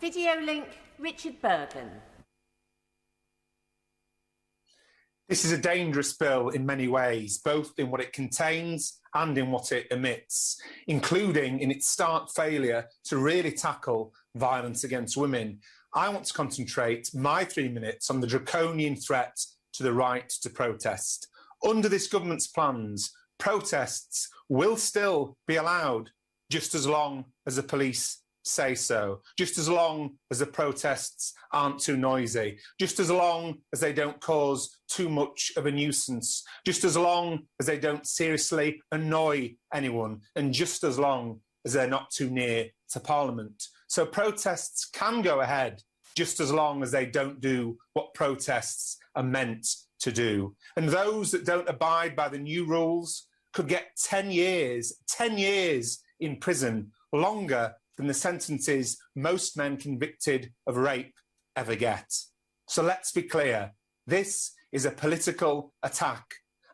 Video link, Richard Burgon. This is a dangerous bill in many ways, both in what it contains and in what it omits, including in its stark failure to really tackle violence against women. I want to concentrate my 3 minutes on the draconian threat to the right to protest. Under this government's plans, protests will still be allowed just as long as the police say so, just as long as the protests aren't too noisy, just as long as they don't cause too much of a nuisance, just as long as they don't seriously annoy anyone, and just as long as they're not too near to Parliament. So protests can go ahead just as long as they don't do what protests are meant to do. And those that don't abide by the new rules could get 10 years in prison, longer than the sentences most men convicted of rape ever get. So let's be clear, this is a political attack,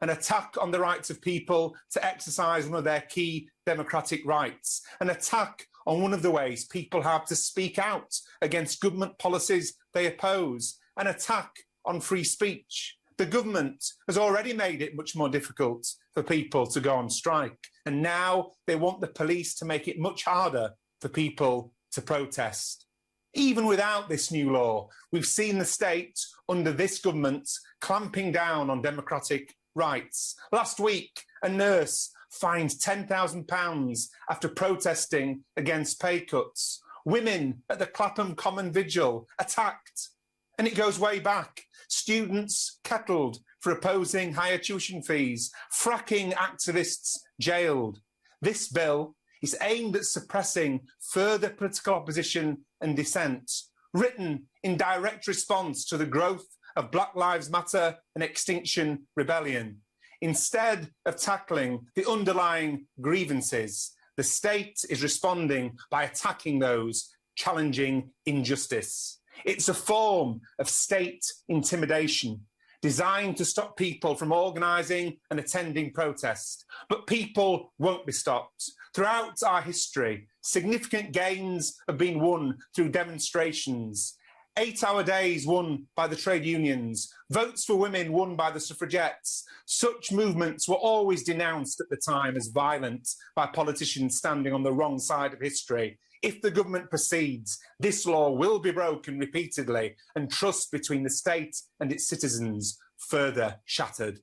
an attack on the rights of people to exercise one of their key democratic rights, an attack on one of the ways people have to speak out against government policies they oppose, an attack on free speech. The government has already made it much more difficult for people to go on strike, and now they want the police to make it much harder for people to protest. Even without this new law, we've seen the state under this government clamping down on democratic rights. Last week, a nurse fined £10,000 after protesting against pay cuts. Women at the Clapham Common Vigil attacked. And it goes way back. Students kettled for opposing higher tuition fees. Fracking activists jailed. This bill is aimed at suppressing further political opposition and dissent, written in direct response to the growth of Black Lives Matter and Extinction Rebellion. Instead of tackling the underlying grievances, the state is responding by attacking those challenging injustice. It's a form of state intimidation designed to stop people from organising and attending protests. But people won't be stopped. Throughout our history, significant gains have been won through demonstrations. 8-hour days won by the trade unions, votes for women won by the suffragettes. Such movements were always denounced at the time as violent by politicians standing on the wrong side of history. If the government proceeds, this law will be broken repeatedly and trust between the state and its citizens further shattered.